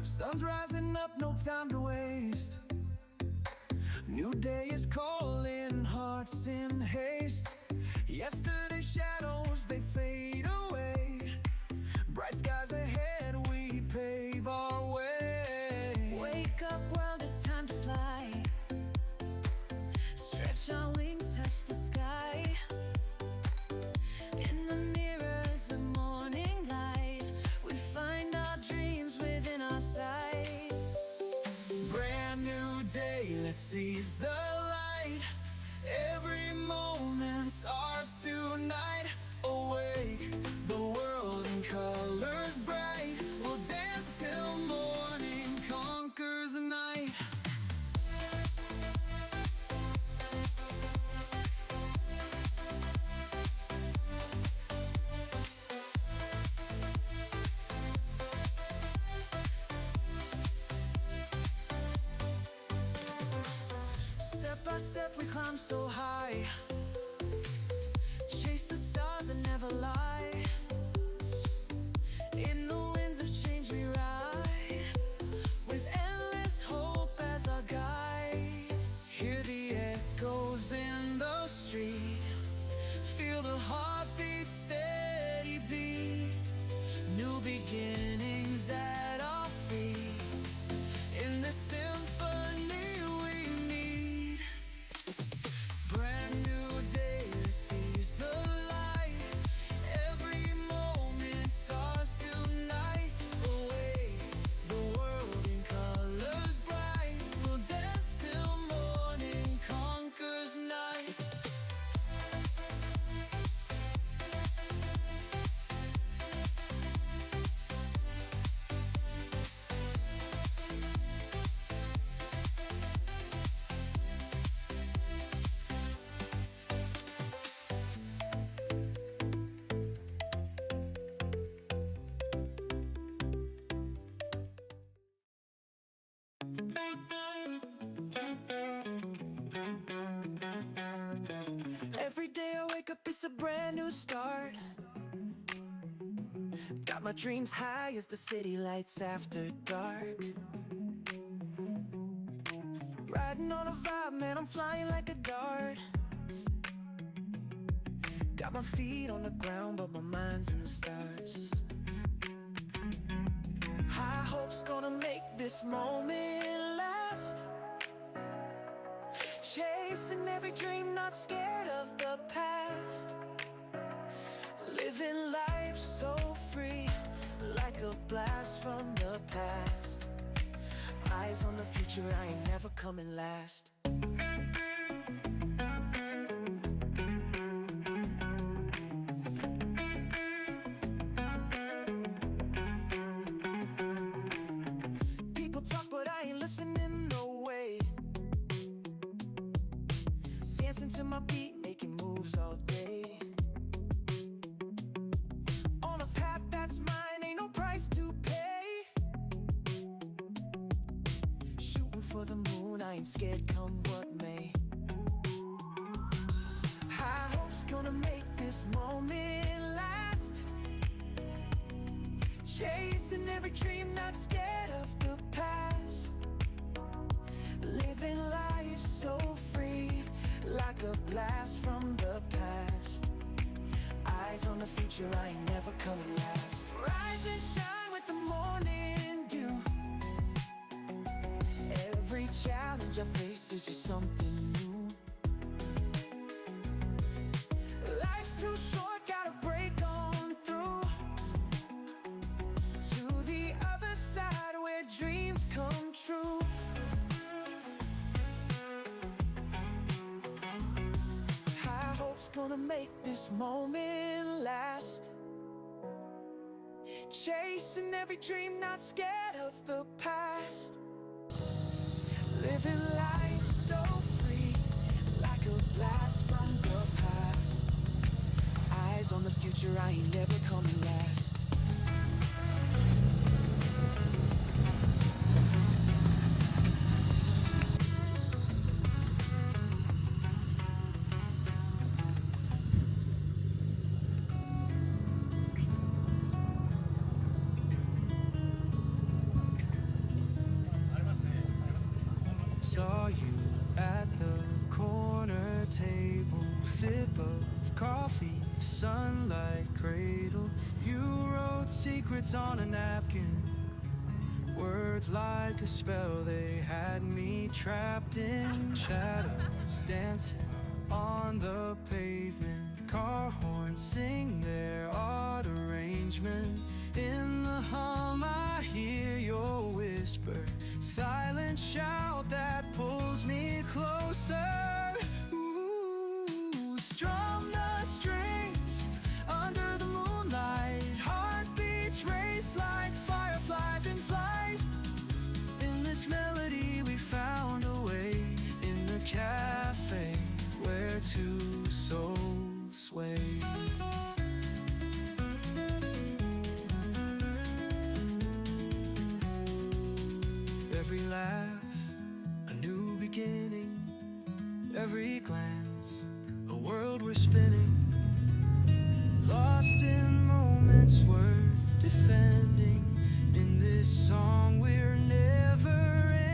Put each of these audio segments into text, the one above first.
Sun's rising up, no time to waste. New day is calling, hearts in haste. Yesterday's shadows, they fade away. Bright skies ahead, we pave our way. Wake up world, it's time to fly. Stretch our wings, touch the sky. In the mirrors of morning light, we find our dreams within our sight. Brand new day, let's seize the light. Every moment's ours tonight. Awake, the world in colors bright. We'll dance till morning conquers the night. Step by step we climb so high. Chase the stars and never lie. In the winds of change we ride, with endless hope as our guide. Hear the echoes in the street. Feel the heartbeat steady beat. New beginnings at our feet. In this symphony we need. Brand new day, seize the light. Every moment's ours tonight. Away, the world in colors bright. We'll dance till morning conquers night. Every day I wake up, it's a brand new start. Got my dreams high as the city lights after dark. Riding on a vibe, man, I'm flying like a dart. Got my feet on the ground, but my mind's in the stars. High hopes gonna make this moment last. Chasing every dream, not scared of the past. Living life so free, like a blast from the past. Eyes on the future, I ain't never coming last. People talk, but I ain't listening, no way. Dancing to my beat, making moves all day. On a path that's mine, ain't no price to pay. Shooting for the moon, I ain't scared, come what may. High hopes gonna make this moment last. Chasing every dream, not scared of the past. Living life so free, like a blast from the past. Eyes on the future, I ain't never coming last. Rise and shine with the morning dew. Every challenge I face is just something new. Life's too short, gotta break on through to the other side where dreams come true. High hopes gonna make this moment last. Chasing every dream, not scared of the past. Living life so free, like a blast from the past. Eyes on the future, I ain't never coming last. saw you at the corner table, sip of coffee, sunlight cradle. You wrote secrets on a napkin, words like a spell. They had me trapped in shadows, dancing on the pavement. Car horns sing their odd arrangement. In the hum I hear your whisper, silent shout that pulls me closer. Ooh, strum the strings under the moonlight. Heartbeats race like fireflies in flight. In this melody we found a way, in the cafe where two souls sway. Every laugh, a new beginning. Every glance, a world we're spinning. Lost in moments worth defending. In this song we're never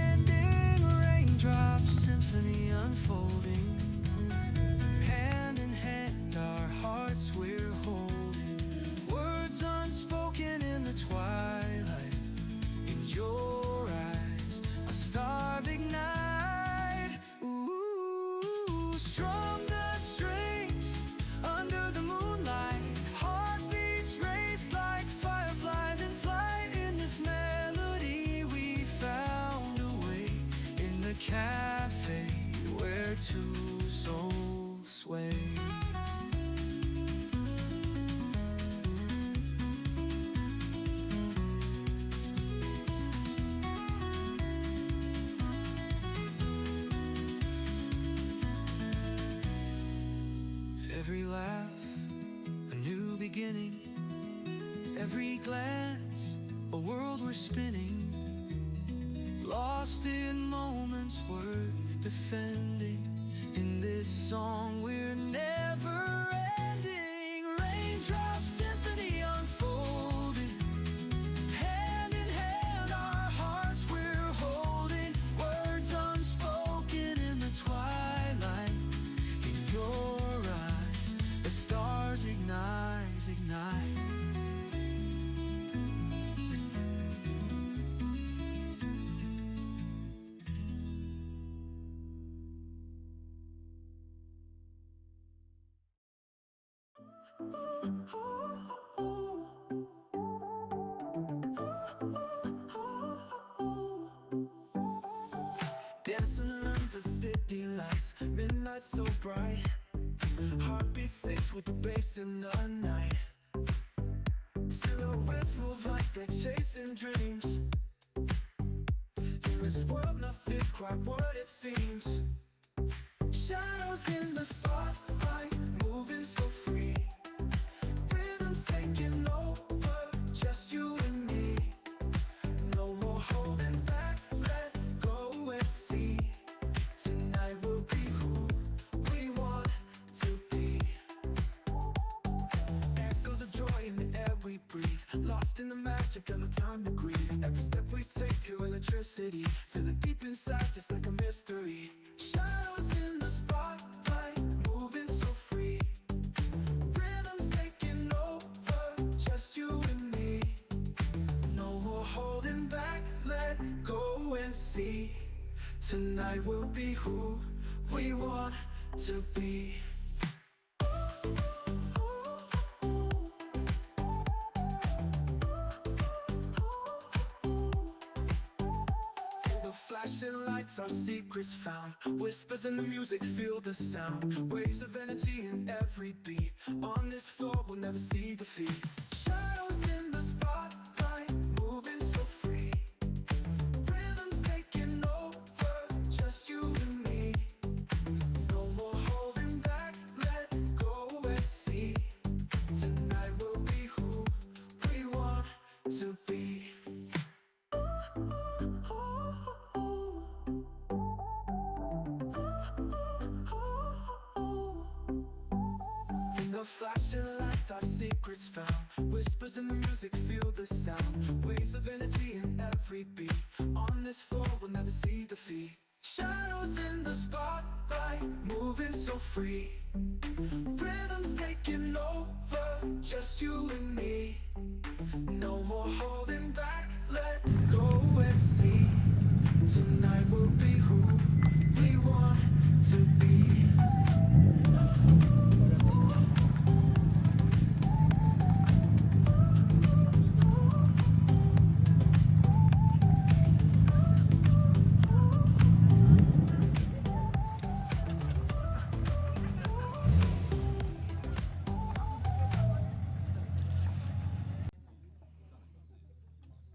ending. Raindrops, symphony unfolding. Hand in hand, our hearts we're holding. Words unspoken in the twilight. In your eyes, a star of ignite. Ooh, strum the strings under the moonlight. Heartbeats race like fireflies in flight. In this melody we found a way, in the cafe where two souls sway. Every laugh, a new beginning. Every glance, a world we're spinning. Lost in moments worth defending. In this song we're never ending. Raindrops, symphony unfolding. Hand in hand, our hearts we're holding. Words unspoken in the twilight. In your eyes, the stars ignite, ignite. Dancing under city lights, midnight so bright. Heartbeat sings with the bass in the night. Silhouettes move like they're chasing dreams. In this world nothing's quite what it seems. Shadows in the spotlight, moving so free. Rhythms taking over, just you and me. No more holding back, let go and see. Tonight we'll be who we want to be. Echoes of joy in the air we breathe. Lost in the magic of the time to grieve. Every step we take, pure electricity. Feel it deep inside, just like a mystery. Shadows in the spotlight, moving so free. Rhythms taking over, just you and me. No more holding back, let go and see. Tonight we'll be who we want to be. Flashing lights, our secrets found. Whispers in the music, feel the sound. Waves of energy in every beat. On this floor, we'll never see defeat. Shadows in the spotlight, moving so free. Rhythms taking over, just you and me. No more holding back, let go and see. Tonight we'll be who we want to be. Flashing lights, our secrets found. Whispers in the music, feel the sound. Waves of energy in every beat. On this floor, we'll never see defeat. Shadows in the spotlight, moving so free. Rhythms taking over, just you and me. No more holding back, let go and see. Tonight we'll be who we want to be.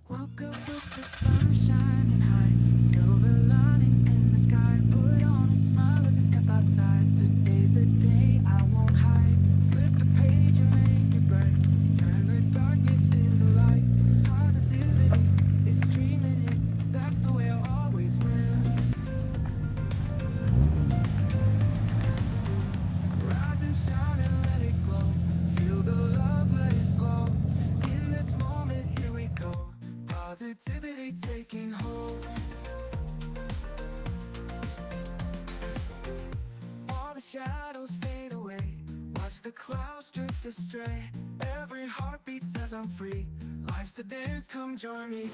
Woke up with the sun shining high, silver linings in the sky. Put on a smile as I step outside. Today's the day I won't hide. Flip the page and make it bright. Turn the darkness into light. Positivity is streaming in. That's the way I'll always win. Rise and shine and let it glow. Feel the love, let it flow. In this moment, here we go. Positivity taking hold. All the shadows fade away. Watch the clouds drift astray. Every heartbeat says I'm free. Life's a dance, come join me.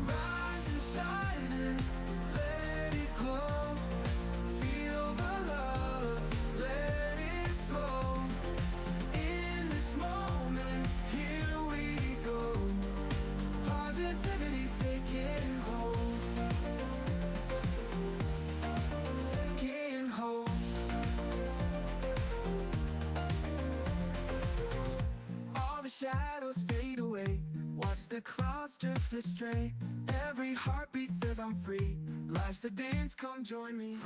Rise and shine and let it glow. Feel the love, let it flow. In this moment, here we go. Positivity taking hold. Taking hold. All the shadows fade away. Watch the clouds drift astray. Every heartbeat says I'm free. Life's a dance, come join me.